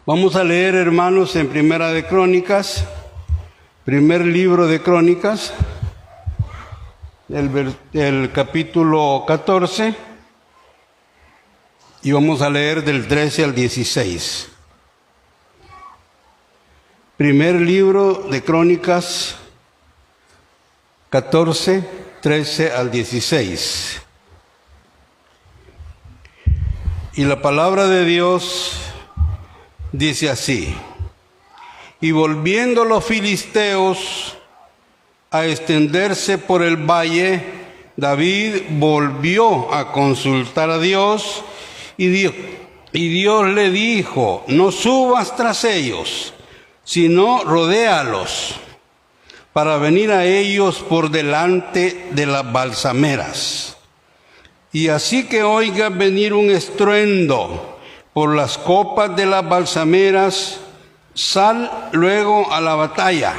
Vamos a leer, hermanos, en Primera de Crónicas, primer libro de Crónicas, el capítulo 14, y vamos a leer del 13 al 16. Primer libro de Crónicas, 14, 13 al 16. Y la palabra de Dios dice así: y volviendo los filisteos a extenderse por el valle, David volvió a consultar a Dios y Dios le dijo: no subas tras ellos, sino rodéalos para venir a ellos por delante de las balsameras. Y así que oigas venir un estruendo por las copas de las balsameras, sal luego a la batalla,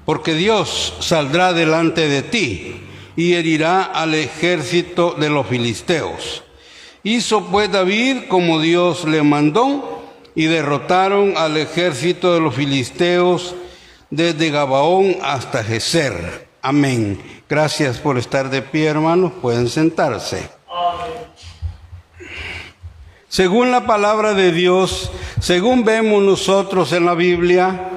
porque Dios saldrá delante de ti y herirá al ejército de los filisteos. Hizo pues David como Dios le mandó, y derrotaron al ejército de los filisteos desde Gabaón hasta Geser. Amén. Gracias por estar de pie, hermanos. Pueden sentarse. Según la palabra de Dios, según vemos nosotros en la Biblia,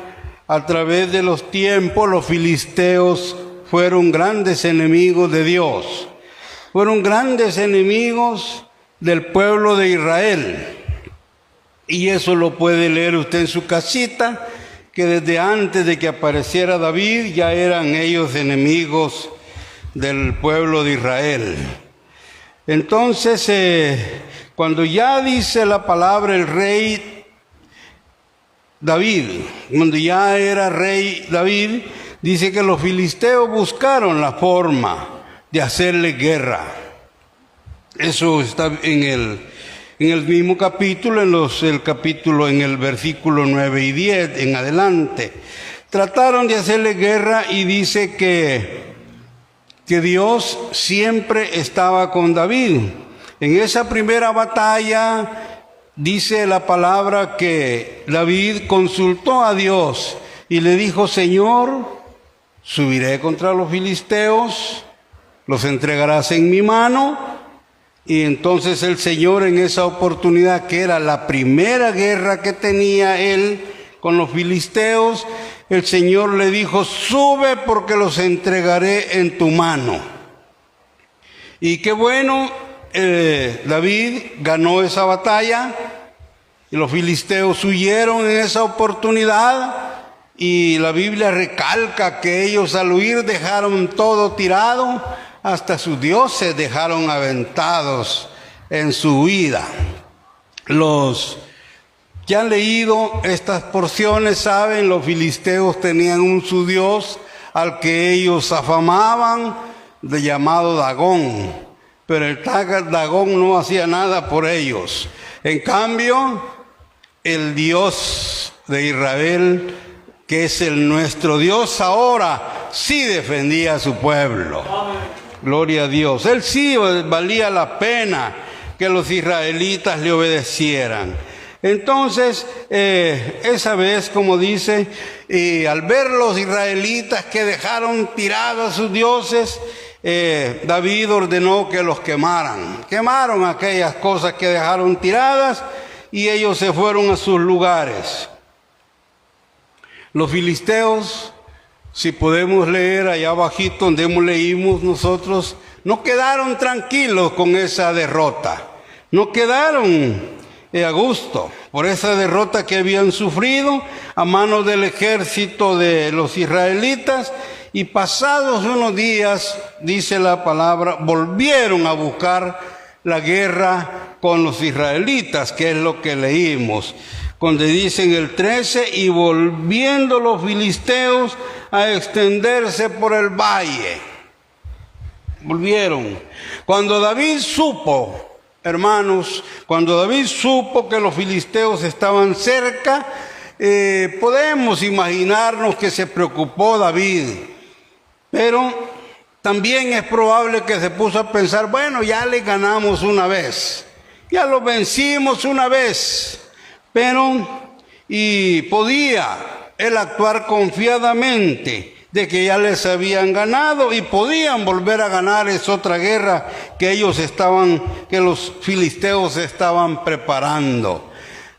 a través de los tiempos, los filisteos fueron grandes enemigos de Dios. Fueron grandes enemigos del pueblo de Israel. Y eso lo puede leer usted en su casita, que desde antes de que apareciera David ya eran ellos enemigos del pueblo de Israel. Entonces, cuando ya dice la palabra el rey David, cuando ya era rey David, dice que los filisteos buscaron la forma de hacerle guerra. Eso está en el mismo capítulo, en el versículo 9 y 10 en adelante. Trataron de hacerle guerra y dice que Dios siempre estaba con David. En esa primera batalla dice la palabra que David consultó a Dios y le dijo: Señor, subiré contra los filisteos, los entregarás en mi mano. Y entonces el Señor, en esa oportunidad, que era la primera guerra que tenía él con los filisteos, el Señor le dijo: sube porque los entregaré en tu mano. Y qué bueno, David ganó esa batalla y los filisteos huyeron en esa oportunidad. Y la Biblia recalca que ellos al huir dejaron todo tirado, hasta sus dioses dejaron aventados en su huida. Los que han leído estas porciones saben, los filisteos tenían un su dios al que ellos afamaban, llamado Dagón, pero el Dagón no hacía nada por ellos. En cambio, el Dios de Israel, que es nuestro Dios ahora, sí defendía a su pueblo. Gloria a Dios. Él sí valía la pena que los israelitas le obedecieran. Entonces, esa vez, como dice, al ver los israelitas que dejaron tirados a sus dioses, David ordenó que los quemaran. Quemaron aquellas cosas que dejaron tiradas y ellos se fueron a sus lugares. Los filisteos, si podemos leer allá abajito donde leímos nosotros, no quedaron tranquilos con esa derrota. No quedaron a gusto por esa derrota que habían sufrido a manos del ejército de los israelitas. Y pasados unos días, dice la palabra, volvieron a buscar la guerra con los israelitas, que es lo que leímos. Cuando dice en el 13, y volviendo los filisteos a extenderse por el valle. Volvieron. Cuando David supo, hermanos, cuando David supo que los filisteos estaban cerca, podemos imaginarnos que se preocupó David. Pero también es probable que se puso a pensar: bueno, ya le ganamos una vez, ya lo vencimos una vez, y podía él actuar confiadamente de que ya les habían ganado y podían volver a ganar esa otra guerra que los filisteos estaban preparando.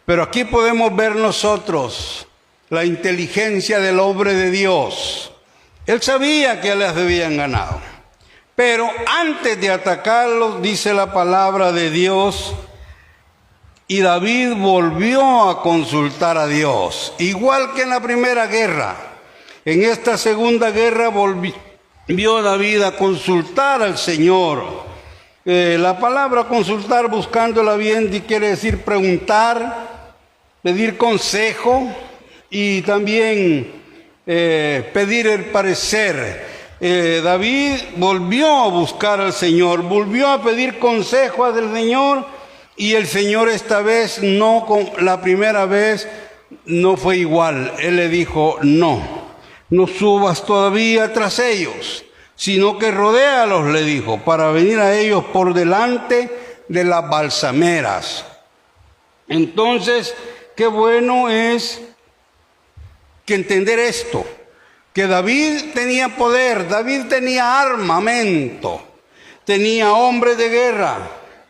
Pero aquí podemos ver nosotros la inteligencia del hombre de Dios. Él sabía que les habían ganado, pero antes de atacarlos, dice la palabra de Dios, y David volvió a consultar a Dios, igual que en la primera guerra. En esta segunda guerra volvió David a consultar al Señor. La palabra consultar, buscándola bien, quiere decir preguntar, pedir consejo y también pedir el parecer. David volvió a buscar al Señor, volvió a pedir consejo del Señor, y el Señor esta vez la primera vez no fue igual. Él le dijo: no subas todavía tras ellos, sino que rodéalos, le dijo, para venir a ellos por delante de las balsameras. Entonces, qué bueno es que entender esto, que David tenía poder, David tenía armamento, tenía hombres de guerra,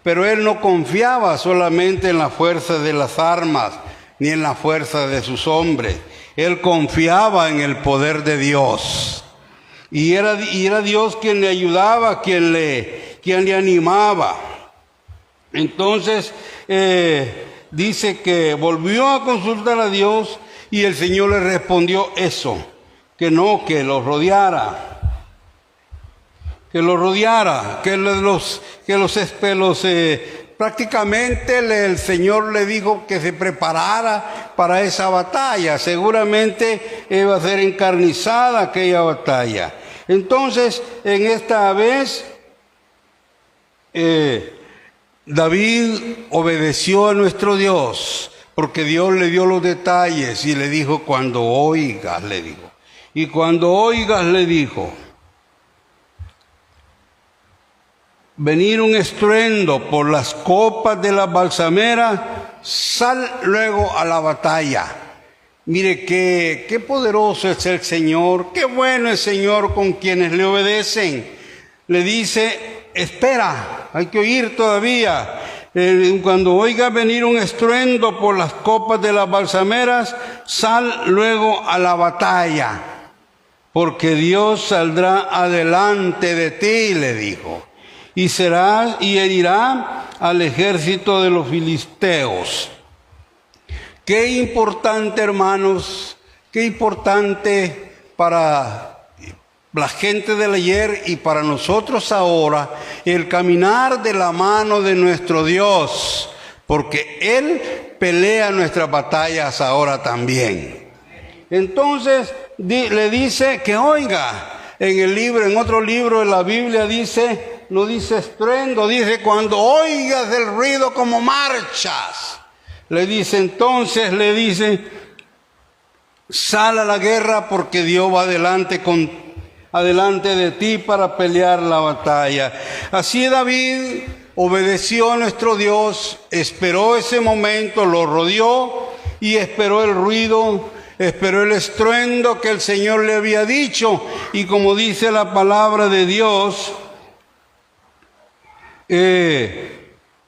pero él no confiaba solamente en la fuerza de las armas, ni en la fuerza de sus hombres. Él confiaba en el poder de Dios. Y era Dios quien le ayudaba, quien le animaba. Entonces, dice que volvió a consultar a Dios y el Señor le respondió eso, que los rodeara. Prácticamente el Señor le dijo que se preparara para esa batalla. Seguramente iba a ser encarnizada aquella batalla. Entonces, en esta vez, David obedeció a nuestro Dios, porque Dios le dio los detalles y le dijo: cuando oigas, le dijo. Y cuando oigas, le dijo: venir un estruendo por las copas de las balsameras, sal luego a la batalla. Mire qué poderoso es el Señor, qué bueno es el Señor con quienes le obedecen. Le dice: espera, hay que oír todavía. Cuando oigas venir un estruendo por las copas de las balsameras, sal luego a la batalla, porque Dios saldrá adelante de ti, le dijo. Y herirá al ejército de los filisteos. Qué importante, hermanos, qué importante para la gente del ayer y para nosotros ahora, el caminar de la mano de nuestro Dios, porque Él pelea nuestras batallas ahora también. Entonces le dice que oiga. En otro libro de la Biblia no dice estruendo, dice cuando oigas el ruido como marchas. Entonces le dice, sal a la guerra porque Dios va adelante de ti para pelear la batalla. Así David obedeció a nuestro Dios, esperó ese momento, lo rodeó y esperó el ruido, esperó el estruendo que el Señor le había dicho. Y como dice la palabra de Dios,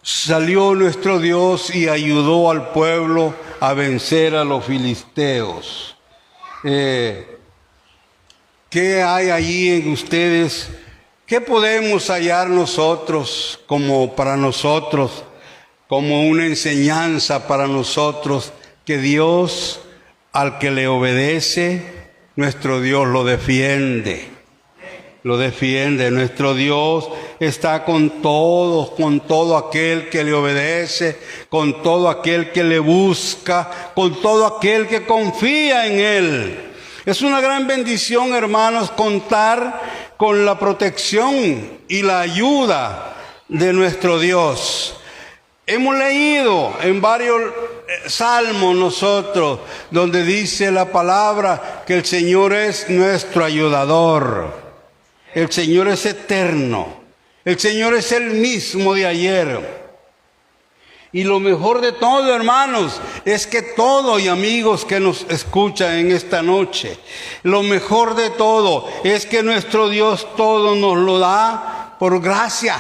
salió nuestro Dios y ayudó al pueblo a vencer a los filisteos. ¿Qué hay allí en ustedes? ¿Qué podemos hallar nosotros como una enseñanza para nosotros? Que Dios, al que le obedece, nuestro Dios lo defiende. Nuestro Dios está con todo aquel que le obedece, con todo aquel que le busca, con todo aquel que confía en Él. Es una gran bendición, hermanos, contar con la protección y la ayuda de nuestro Dios. Hemos leído en varios salmos nosotros, donde dice la palabra que el Señor es nuestro ayudador. El Señor es eterno. El Señor es el mismo de ayer. Y lo mejor de todo, hermanos, es que todo, y amigos que nos escuchan en esta noche, lo mejor de todo es que nuestro Dios todo nos lo da por gracia.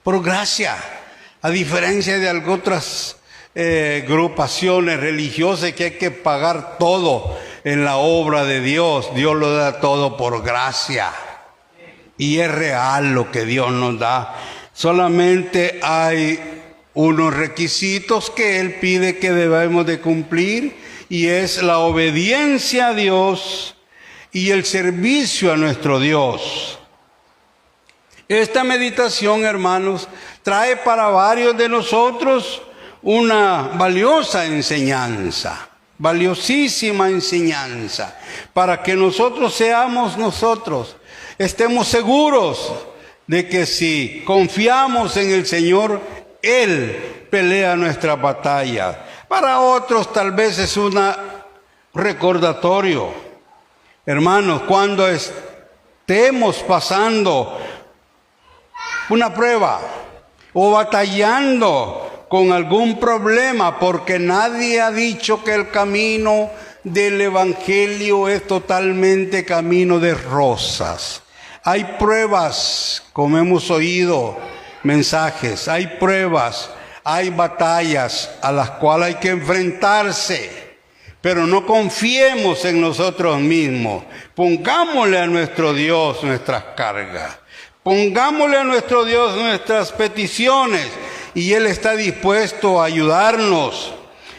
Por gracia. A diferencia de algunas otras agrupaciones religiosas que hay que pagar todo en la obra de Dios, Dios lo da todo por gracia. Y es real lo que Dios nos da. Solamente hay unos requisitos que Él pide que debemos de cumplir, y es la obediencia a Dios y el servicio a nuestro Dios. Esta meditación, hermanos, trae para varios de nosotros una valiosa enseñanza, valiosísima enseñanza, para que estemos seguros de que si confiamos en el Señor, Él pelea nuestra batalla. Para otros tal vez es un recordatorio. Hermanos, cuando estemos pasando una prueba o batallando con algún problema, porque nadie ha dicho que el camino del Evangelio es totalmente camino de rosas. Hay pruebas, como hemos oído mensajes, hay pruebas, hay batallas a las cuales hay que enfrentarse, pero no confiemos en nosotros mismos. Pongámosle a nuestro Dios nuestras cargas, pongámosle a nuestro Dios nuestras peticiones, y Él está dispuesto a ayudarnos.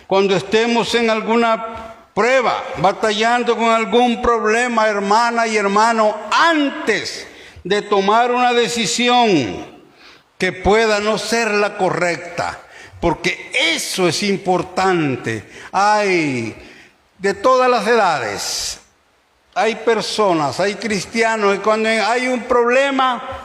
Cuando estemos en alguna prueba, batallando con algún problema, hermana y hermano, antes de tomar una decisión que pueda no ser la correcta, porque eso es importante. Hay de todas las edades, hay personas, hay cristianos, y cuando hay un problema,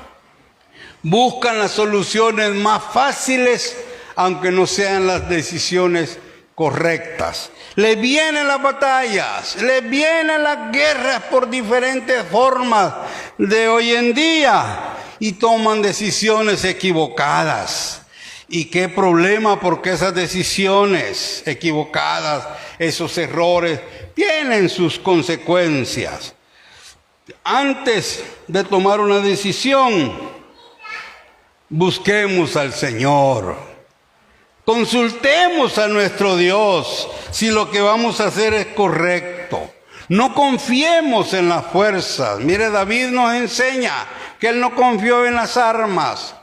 buscan las soluciones más fáciles, aunque no sean las decisiones correctas. Les vienen las batallas, les vienen las guerras por diferentes formas de hoy en día, y toman decisiones equivocadas. ¿Y qué problema? Porque esas decisiones equivocadas, esos errores, tienen sus consecuencias. Antes de tomar una decisión, busquemos al Señor. Consultemos a nuestro Dios si lo que vamos a hacer es correcto. No confiemos en las fuerzas. Mire, David nos enseña que él no confió en las armas,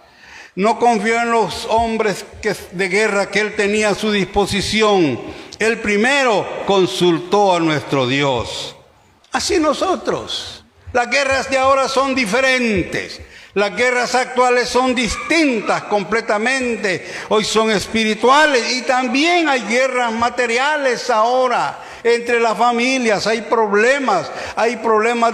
no confió en los hombres de guerra que él tenía a su disposición. Él primero consultó a nuestro Dios. Así nosotros. Las guerras de ahora son diferentes. Las guerras actuales son distintas completamente. Hoy son espirituales, y también hay guerras materiales ahora. Entre las familias hay problemas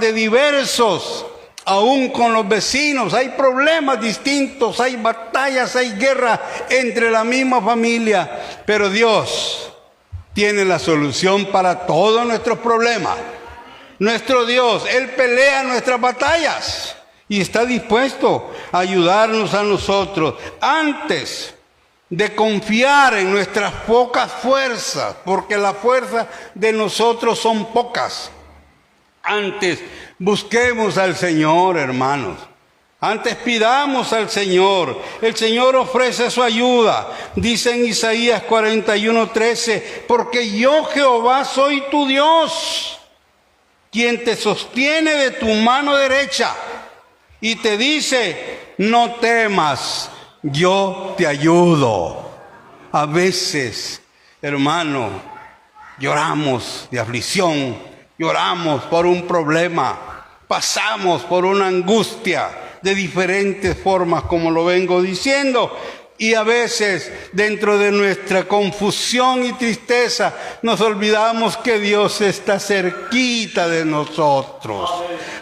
de diversos. Aún con los vecinos hay problemas distintos, hay batallas, hay guerra entre la misma familia. Pero Dios tiene la solución para todos nuestros problemas. Nuestro Dios, Él pelea nuestras batallas y está dispuesto a ayudarnos a nosotros. Antes de confiar en nuestras pocas fuerzas, porque las fuerzas de nosotros son pocas, antes busquemos al Señor, hermanos. Antes pidamos al Señor. El Señor ofrece su ayuda. Dice en Isaías 41:13, porque yo, Jehová, soy tu Dios, quien te sostiene de tu mano derecha y te dice, no temas, yo te ayudo. A veces, hermano, lloramos de aflicción, lloramos por un problema, pasamos por una angustia de diferentes formas, como lo vengo diciendo. Y a veces, dentro de nuestra confusión y tristeza, nos olvidamos que Dios está cerquita de nosotros.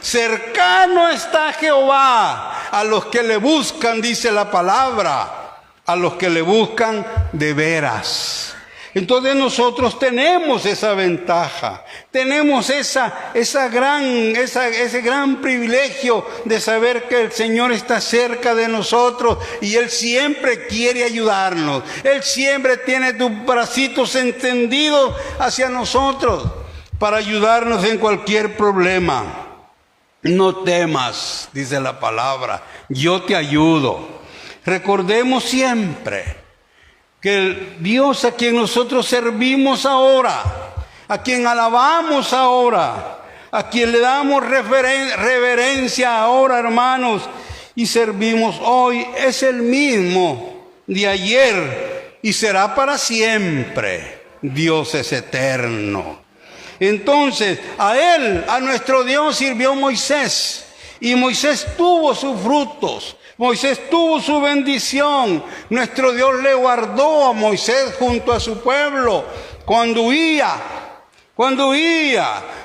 Cercano está Jehová a los que le buscan, dice la palabra, a los que le buscan de veras. Entonces nosotros tenemos esa ventaja, tenemos ese gran privilegio de saber que el Señor está cerca de nosotros y Él siempre quiere ayudarnos. Él siempre tiene tus bracitos extendidos hacia nosotros para ayudarnos en cualquier problema. No temas, dice la palabra, yo te ayudo. Recordemos siempre que el Dios a quien nosotros servimos ahora, a quien alabamos ahora, a quien le damos reverencia ahora, hermanos, y servimos hoy, es el mismo de ayer y será para siempre. Dios es eterno. Entonces, a nuestro Dios sirvió Moisés, y Moisés tuvo sus frutos. Moisés tuvo su bendición. Nuestro Dios le guardó a Moisés junto a su pueblo cuando huía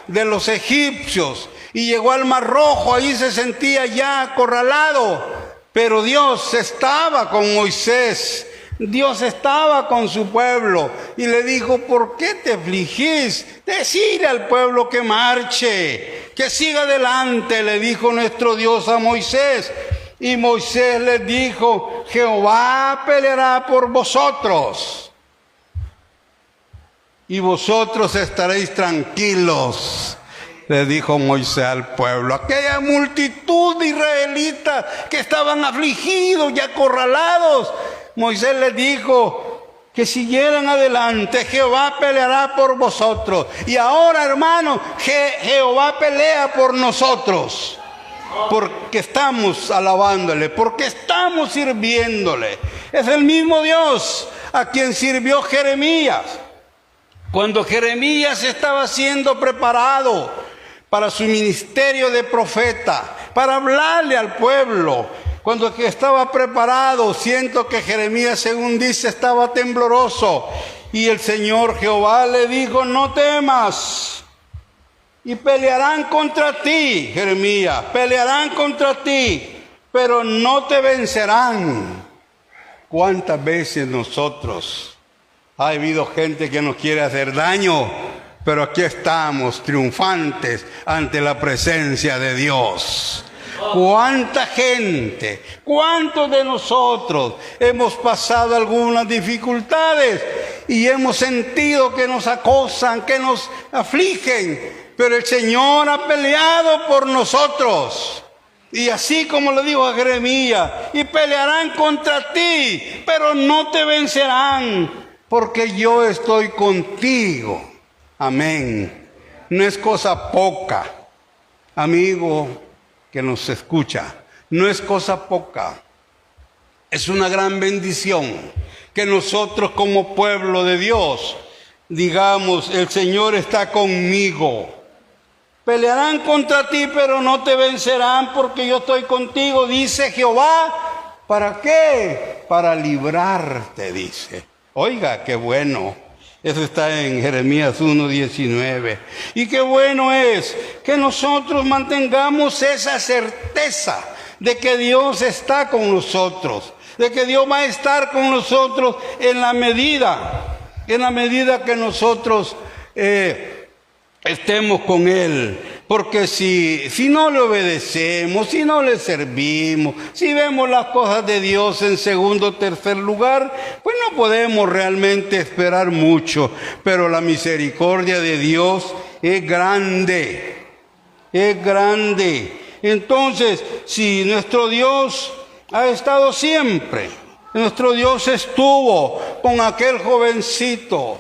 de los egipcios y llegó al Mar Rojo. Ahí se sentía ya acorralado, pero Dios estaba con Moisés. Dios estaba con su pueblo y le dijo: ¿por qué te afligís? Decile al pueblo que marche, que siga adelante, le dijo nuestro Dios a Moisés. Y Moisés les dijo: Jehová peleará por vosotros y vosotros estaréis tranquilos, le dijo Moisés al pueblo. Aquella multitud de israelitas que estaban afligidos y acorralados, Moisés les dijo que siguieran adelante. Jehová peleará por vosotros. Y ahora, hermanos, Jehová pelea por nosotros, porque estamos alabándole, porque estamos sirviéndole. Es el mismo Dios a quien sirvió Jeremías. Cuando Jeremías estaba siendo preparado para su ministerio de profeta, para hablarle al pueblo, cuando estaba preparado, siento que Jeremías, según dice, estaba tembloroso. Y el Señor Jehová le dijo: no temas. Y pelearán contra ti, Jeremías, pelearán contra ti, pero no te vencerán. ¿Cuántas veces nosotros ha habido gente que nos quiere hacer daño, pero aquí estamos triunfantes ante la presencia de Dios? ¿Cuánta gente, cuántos de nosotros hemos pasado algunas dificultades y hemos sentido que nos acosan, que nos afligen? Pero el Señor ha peleado por nosotros. Y así como le dijo a Jeremías: y pelearán contra ti, pero no te vencerán, porque yo estoy contigo. Amén. No es cosa poca, amigo que nos escucha, no es cosa poca. Es una gran bendición que nosotros como pueblo de Dios digamos: el Señor está conmigo. Pelearán contra ti, pero no te vencerán, porque yo estoy contigo, dice Jehová. ¿Para qué? Para librarte, dice. Oiga, qué bueno. Eso está en Jeremías 1:19. Y qué bueno es que nosotros mantengamos esa certeza de que Dios está con nosotros, de que Dios va a estar con nosotros en la medida que nosotros estemos con Él. Porque si no le obedecemos, si no le servimos, si vemos las cosas de Dios en segundo o tercer lugar, pues no podemos realmente esperar mucho. Pero la misericordia de Dios es grande, es grande. Entonces, si nuestro Dios ha estado siempre, nuestro Dios estuvo con aquel jovencito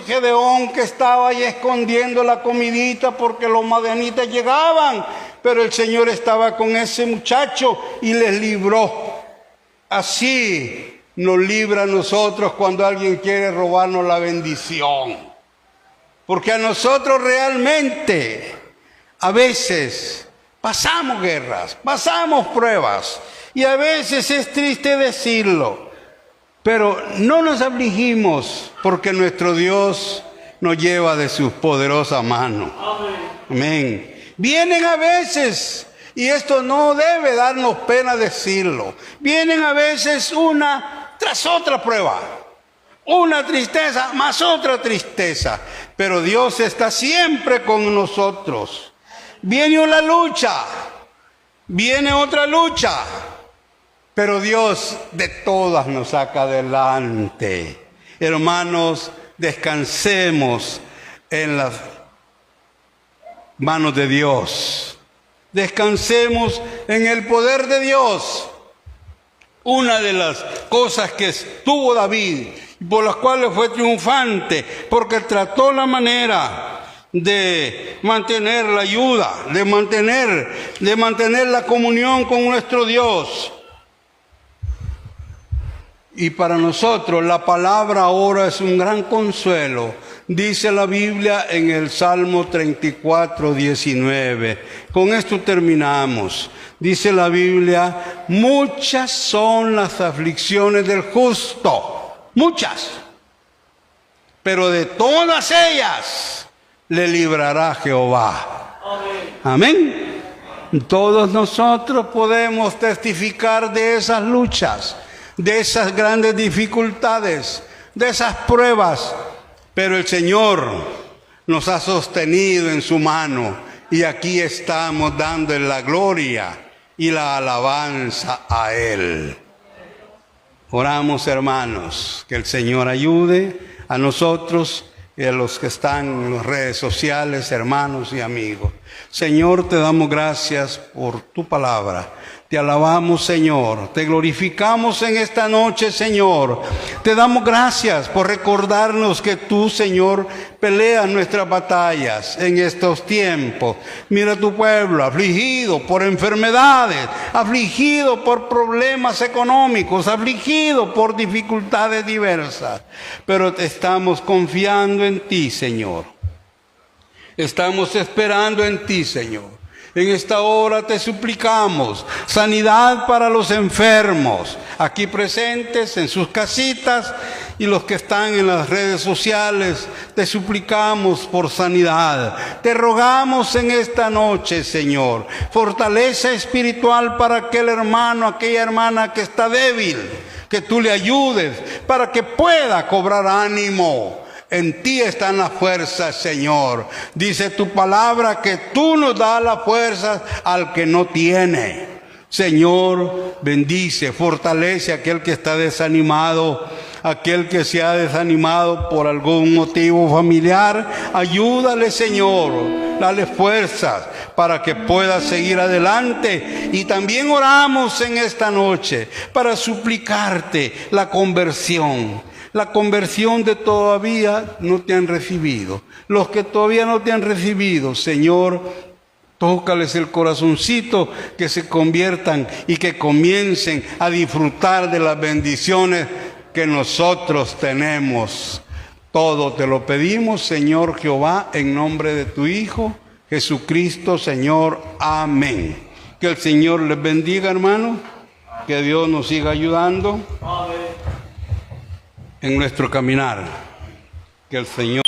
Gedeón, que estaba ahí escondiendo la comidita porque los madianitas llegaban, pero el Señor estaba con ese muchacho y les libró. Así nos libra a nosotros cuando alguien quiere robarnos la bendición, porque a nosotros realmente a veces pasamos guerras, pasamos pruebas, y a veces es triste decirlo, pero no nos afligimos, porque nuestro Dios nos lleva de su poderosa mano. Amén. Vienen a veces, y esto no debe darnos pena decirlo, vienen a veces una tras otra prueba. una tristeza más otra tristeza, pero Dios está siempre con nosotros. Viene una lucha, viene otra lucha, pero Dios de todas nos saca adelante. Hermanos, descansemos en las manos de Dios. Descansemos en el poder de Dios. Una de las cosas que tuvo David, por las cuales fue triunfante, porque trató la manera de mantener la ayuda, de mantener la comunión con nuestro Dios. Y para nosotros la palabra ahora es un gran consuelo. Dice la Biblia en el Salmo 34, 19. Con esto terminamos. Dice la Biblia, muchas son las aflicciones del justo, muchas, pero de todas ellas le librará Jehová. Amén. Todos nosotros podemos testificar de esas luchas, de esas grandes dificultades, de esas pruebas, pero el Señor nos ha sostenido en su mano y aquí estamos dándole la gloria y la alabanza a Él. Oramos, hermanos, que el Señor ayude a nosotros y a los que están en las redes sociales, hermanos y amigos. Señor, te damos gracias por tu palabra. Te alabamos, Señor. Te glorificamos en esta noche, Señor. Te damos gracias por recordarnos que tú, Señor, peleas nuestras batallas en estos tiempos. Mira a tu pueblo afligido por enfermedades, afligido por problemas económicos, afligido por dificultades diversas. Pero estamos confiando en ti, Señor. Estamos esperando en ti, Señor. En esta hora te suplicamos sanidad para los enfermos, aquí presentes en sus casitas y los que están en las redes sociales. Te suplicamos por sanidad. Te rogamos en esta noche, Señor, fortaleza espiritual para aquel hermano, aquella hermana que está débil, que tú le ayudes para que pueda cobrar ánimo. En ti están las fuerzas, Señor. Dice tu palabra que tú nos das las fuerzas al que no tiene. Señor, bendice, fortalece a aquel que está desanimado, aquel que se ha desanimado por algún motivo familiar. Ayúdale, Señor, dale fuerzas para que pueda seguir adelante. Y también oramos en esta noche para suplicarte la conversión de todavía no te han recibido. Los que todavía no te han recibido, Señor, tócales el corazoncito, que se conviertan y que comiencen a disfrutar de las bendiciones que nosotros tenemos. Todo te lo pedimos, Señor Jehová, en nombre de tu Hijo, Jesucristo, Señor. Amén. Que el Señor les bendiga, hermano. Que Dios nos siga ayudando. Amén. En nuestro caminar, que el Señor